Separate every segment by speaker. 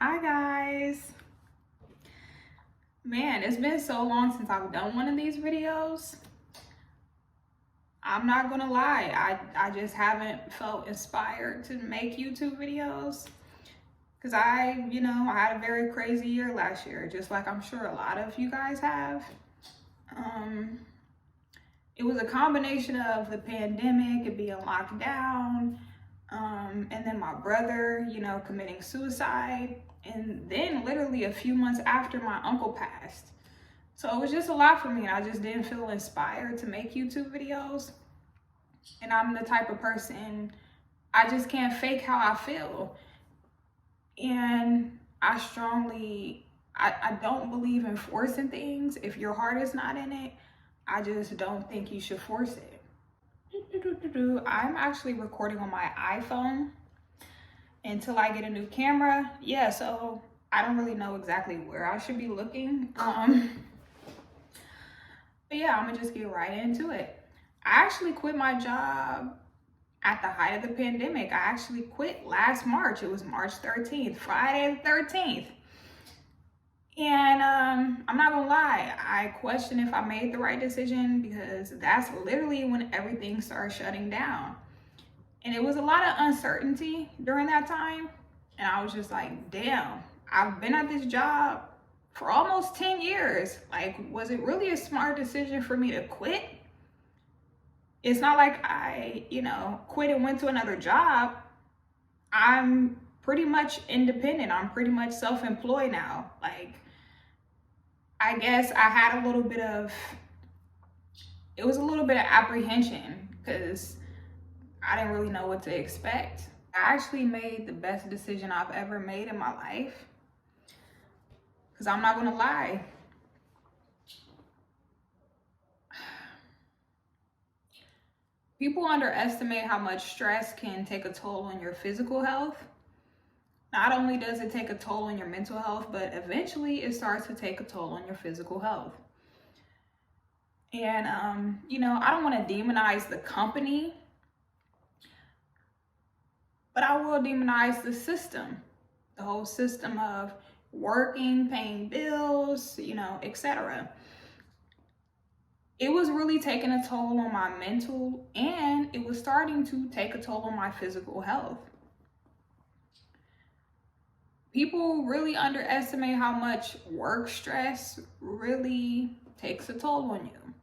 Speaker 1: Hi guys. Man, it's been so long since I've done one of these videos. I'm not gonna lie, I just haven't felt inspired to make YouTube videos. Cause I had a very crazy year last year, just like I'm sure a lot of you guys have. Um, it was a combination of the pandemic and being locked down, and then my brother, committing suicide. And then literally a few months after my uncle passed. So it was just a lot for me, and I just didn't feel inspired to make YouTube videos. And I'm the type of person, I just can't fake how I feel. And I don't believe in forcing things. If your heart is not in it, I just don't think you should force it. I'm actually recording on my iPhone until I get a new camera. Yeah, so I don't really know exactly where I should be looking. But yeah, I'm gonna just get right into it. I actually quit my job at the height of the pandemic. I actually quit last March. It was March 13th, Friday the 13th. And I'm not gonna lie, I question if I made the right decision, because that's literally when everything started shutting down. And it was a lot of uncertainty during that time. And I was just like, damn, I've been at this job for almost 10 years. Like, was it really a smart decision for me to quit? It's not like I, quit and went to another job. I'm pretty much independent. I'm pretty much self-employed now. Like, I guess I had it was a little bit of apprehension, because I didn't really know what to expect. I actually made the best decision I've ever made in my life. Because I'm not gonna lie, people underestimate how much stress can take a toll on your physical health. Not only does it take a toll on your mental health, but eventually it starts to take a toll on your physical health. And, I don't want to demonize the company, but I will demonize the system, the whole system of working, paying bills, etc. It was really taking a toll on my mental, and it was starting to take a toll on my physical health. People really underestimate how much work stress really takes a toll on you.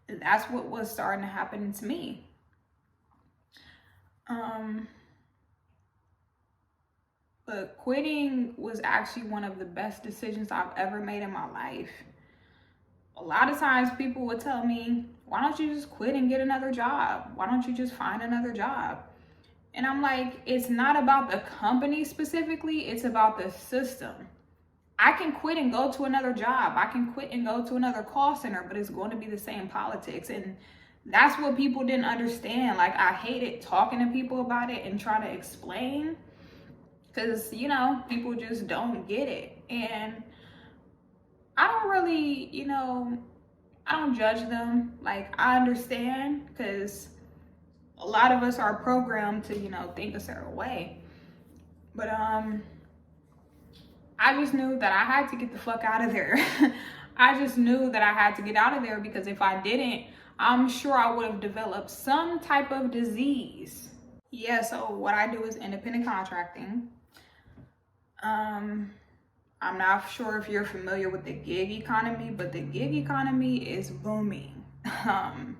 Speaker 1: And that's what was starting to happen to me. But quitting was actually one of the best decisions I've ever made in my life. A lot of times people would tell me, why don't you just quit and get another job? Why don't you just find another job? And I'm like, it's not about the company specifically, it's about the system. I can quit and go to another job. I can quit and go to another call center, but it's going to be the same politics. And that's what people didn't understand. Like, I hated talking to people about it and trying to explain, because, people just don't get it. And I don't really, I don't judge them. Like, I understand, because a lot of us are programmed to, think a certain way. But I just knew that I had to get the fuck out of there. I just knew that I had to get out of there, because if I didn't, I'm sure I would have developed some type of disease. Yeah, so what I do is independent contracting. I'm not sure if you're familiar with the gig economy, but the gig economy is booming. I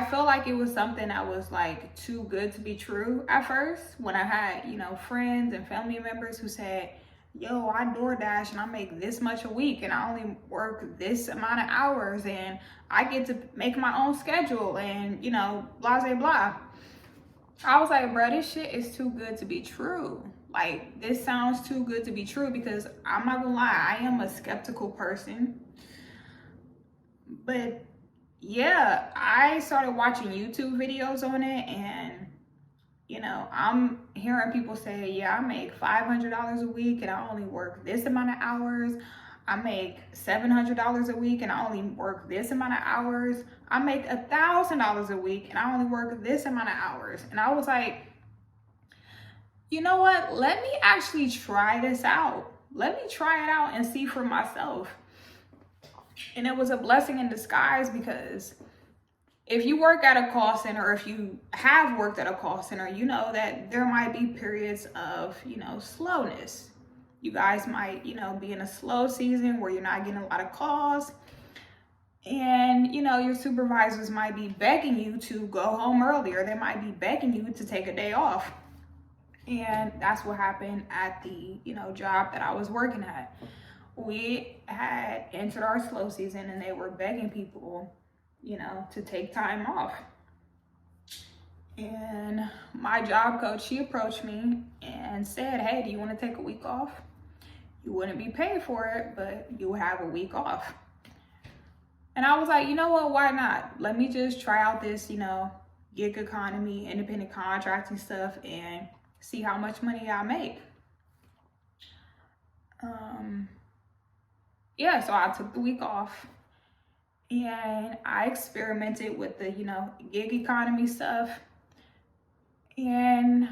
Speaker 1: felt like it was something that was like too good to be true at first, when I had, friends and family members who said, yo, I DoorDash and I make this much a week and I only work this amount of hours and I get to make my own schedule and, blah, blah, blah. I was like, bro, this shit is too good to be true. Like, this sounds too good to be true, because I'm not gonna lie, I am a skeptical person. But yeah, I started watching YouTube videos on it, and I'm hearing people say, yeah, I make $500 a week and I only work this amount of hours. I make $700 a week and I only work this amount of hours. I make $1,000 a week and I only work this amount of hours. And I was like, you know what? Let me actually try this out. Let me try it out and see for myself. And it was a blessing in disguise, because if you work at a call center, or if you have worked at a call center, you know that there might be periods of, slowness. You guys might, be in a slow season where you're not getting a lot of calls. And, your supervisors might be begging you to go home earlier. They might be begging you to take a day off. And that's what happened at the, job that I was working at. We had entered our slow season and they were begging people, to take time off. And my job coach, she approached me and said, hey, do you want to take a week off? You wouldn't be paid for it, but you would have a week off. And I was like, you know what, why not? Let me just try out this, gig economy, independent contracting stuff, and see how much money I make. So I took the week off and I experimented with the, gig economy stuff. And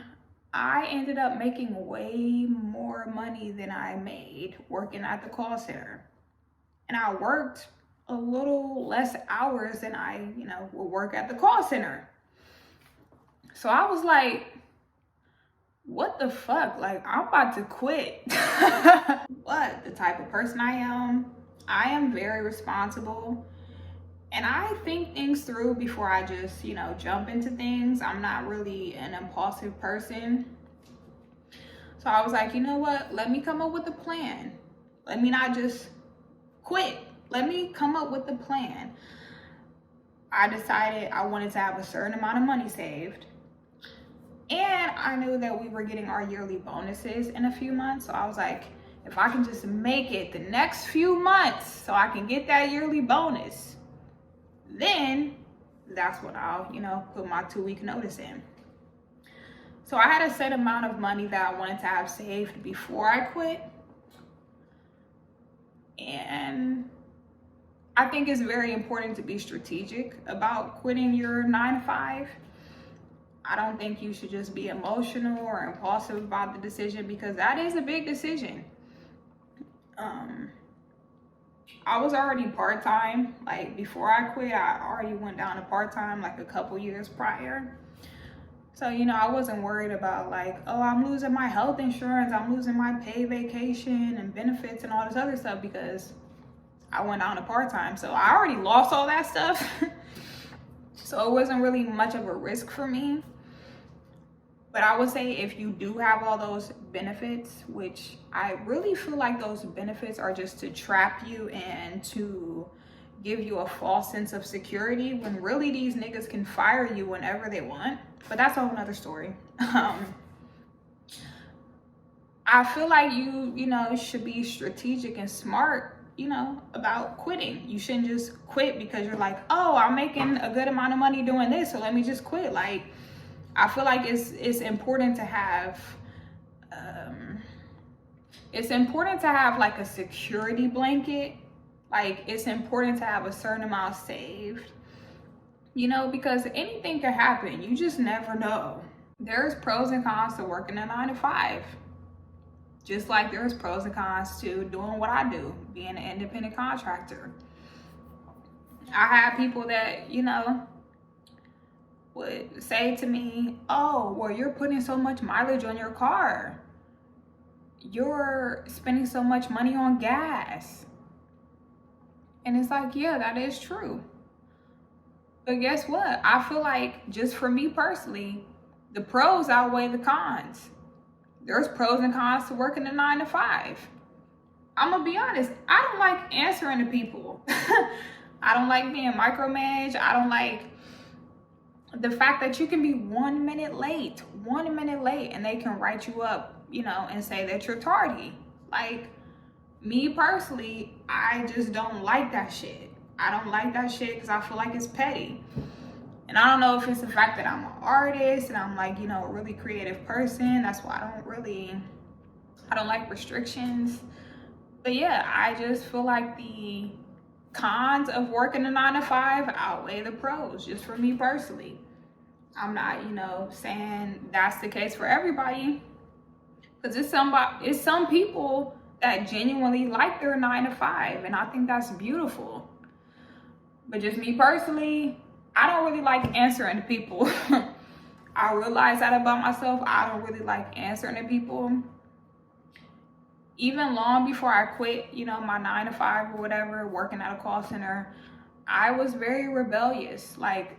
Speaker 1: I ended up making way more money than I made working at the call center. And I worked a little less hours than I, would work at the call center. So I was like, what the fuck? Like, I'm about to quit. But the type of person I am very responsible. And I think things through before I just, jump into things. I'm not really an impulsive person. So I was like, you know what? Let me come up with a plan. Let me not just quit. Let me come up with a plan. I decided I wanted to have a certain amount of money saved. And I knew that we were getting our yearly bonuses in a few months. So I was like, if I can just make it the next few months so I can get that yearly bonus, then that's when I'll, put my 2-week notice in. So I had a set amount of money that I wanted to have saved before I quit. And I think it's very important to be strategic about quitting your 9-to-5. I don't think you should just be emotional or impulsive about the decision, because that is a big decision. I was already part-time. Like, before I quit, I already went down to part-time like a couple years prior. So, I wasn't worried about like, oh, I'm losing my health insurance, I'm losing my paid vacation and benefits and all this other stuff, because I went down to part-time. So I already lost all that stuff. So it wasn't really much of a risk for me. But I would say if you do have all those benefits, which I really feel like those benefits are just to trap you and to give you a false sense of security, when really these niggas can fire you whenever they want. But that's a whole nother story. I feel like you should be strategic and smart, about quitting. You shouldn't just quit because you're like, oh, I'm making a good amount of money doing this, so let me just quit. Like, I feel like it's important to have like a security blanket. Like, it's important to have a certain amount saved, because anything can happen. You just never know. There's pros and cons to working a 9-to-5. Just like there's pros and cons to doing what I do, being an independent contractor. I have people that, would say to me, oh, well, you're putting so much mileage on your car. You're spending so much money on gas. And it's like, yeah, that is true. But guess what? I feel like, just for me personally, the pros outweigh the cons. There's pros and cons to working a 9-to-5. I'm gonna be honest, I don't like answering to people. I don't like being micromanaged. I don't like the fact that you can be 1 minute late, and they can write you up, and say that you're tardy. Like, me personally, I just don't like that shit. I don't like that shit because I feel like it's petty. And I don't know if it's the fact that I'm an artist and I'm like, a really creative person. That's why I don't like restrictions. But yeah, I just feel like the cons of working a 9-to-5 outweigh the pros, just for me personally. I'm not, saying that's the case for everybody. Because it's some people that genuinely like their 9 to 5, and I think that's beautiful. But just me personally, I don't really like answering to people. I realize that about myself. I don't really like answering to people. Even long before I quit, my 9 to 5 or whatever, working at a call center, I was very rebellious. Like,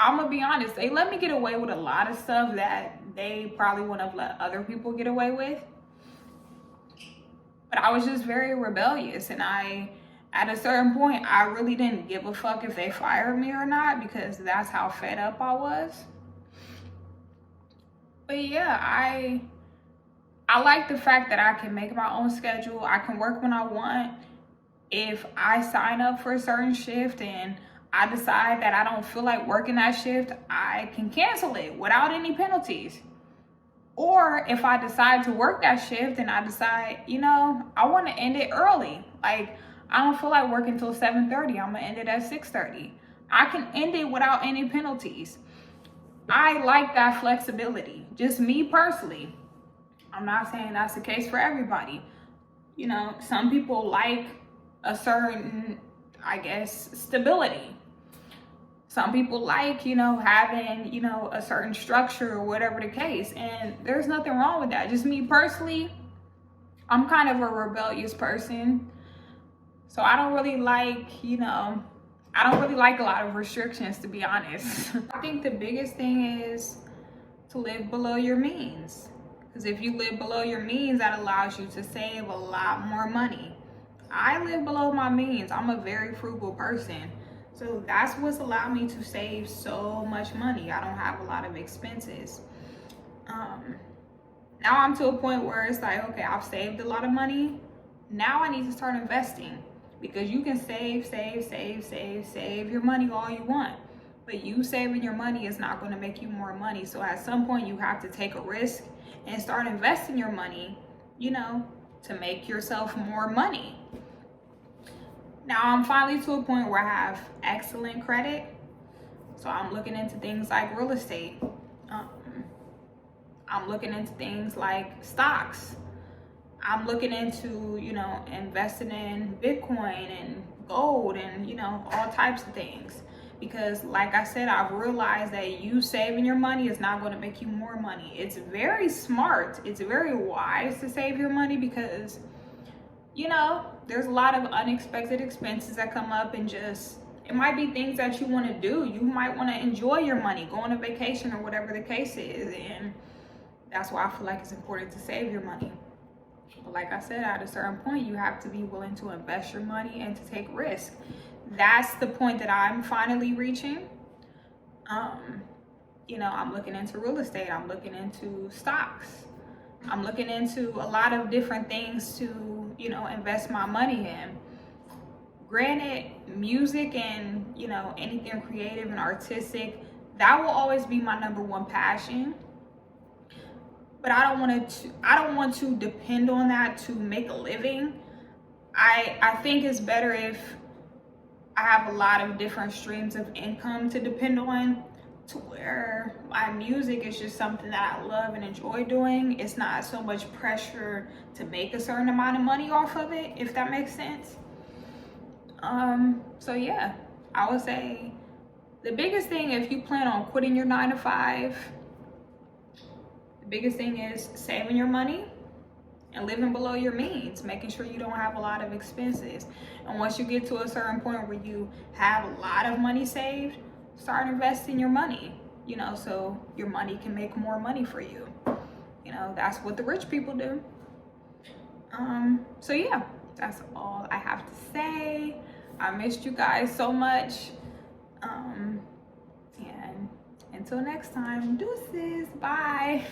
Speaker 1: I'm gonna be honest, they let me get away with a lot of stuff that they probably wouldn't have let other people get away with. But I was just very rebellious, and at a certain point, I really didn't give a fuck if they fired me or not, because that's how fed up I was. But yeah, I like the fact that I can make my own schedule. I can work when I want. If I sign up for a certain shift and I decide that I don't feel like working that shift, I can cancel it without any penalties. Or if I decide to work that shift and I decide, I want to end it early. Like, I don't feel like working till 7:30. I'm going to end it at 6:30. I can end it without any penalties. I like that flexibility. Just me personally. I'm not saying that's the case for everybody. Some people like a certain, I guess, stability. Some people like, having, a certain structure or whatever the case. And there's nothing wrong with that. Just me personally, I'm kind of a rebellious person. So I don't really like, I don't really like a lot of restrictions, to be honest. I think the biggest thing is to live below your means. Because if you live below your means, that allows you to save a lot more money. I live below my means. I'm a very frugal person. So that's what's allowed me to save so much money. I don't have a lot of expenses. Now I'm to a point where it's like, okay, I've saved a lot of money. Now I need to start investing, because you can save your money all you want. But you saving your money is not going to make you more money. So at some point you have to take a risk and start investing your money, to make yourself more money. Now I'm finally to a point where I have excellent credit. So I'm looking into things like real estate. I'm looking into things like stocks. I'm looking into, investing in Bitcoin and gold and, all types of things. Because like I said, I've realized that you saving your money is not going to make you more money. It's very smart. It's very wise to save your money, because, there's a lot of unexpected expenses that come up, and it might be things that you want to do. You might want to enjoy your money, go on a vacation or whatever the case is. And that's why I feel like it's important to save your money. But like I said, at a certain point, you have to be willing to invest your money and to take risks. That's the point that I'm finally reaching. I'm looking into real estate. I'm looking into stocks. I'm looking into a lot of different things to, invest my money in. Granted, music and, anything creative and artistic, that will always be my number one passion. But I don't want to depend on that to make a living. I think it's better if I have a lot of different streams of income to depend on, to where my music is just something that I love and enjoy doing. It's not so much pressure to make a certain amount of money off of it, if that makes sense. So yeah, I would say the biggest thing, if you plan on quitting your 9 to 5, the biggest thing is saving your money and living below your means, making sure you don't have a lot of expenses. And once you get to a certain point where you have a lot of money saved, start investing your money, so your money can make more money for you. That's what the rich people do. So yeah, that's all I have to say. I missed you guys so much. And until next time, deuces, bye.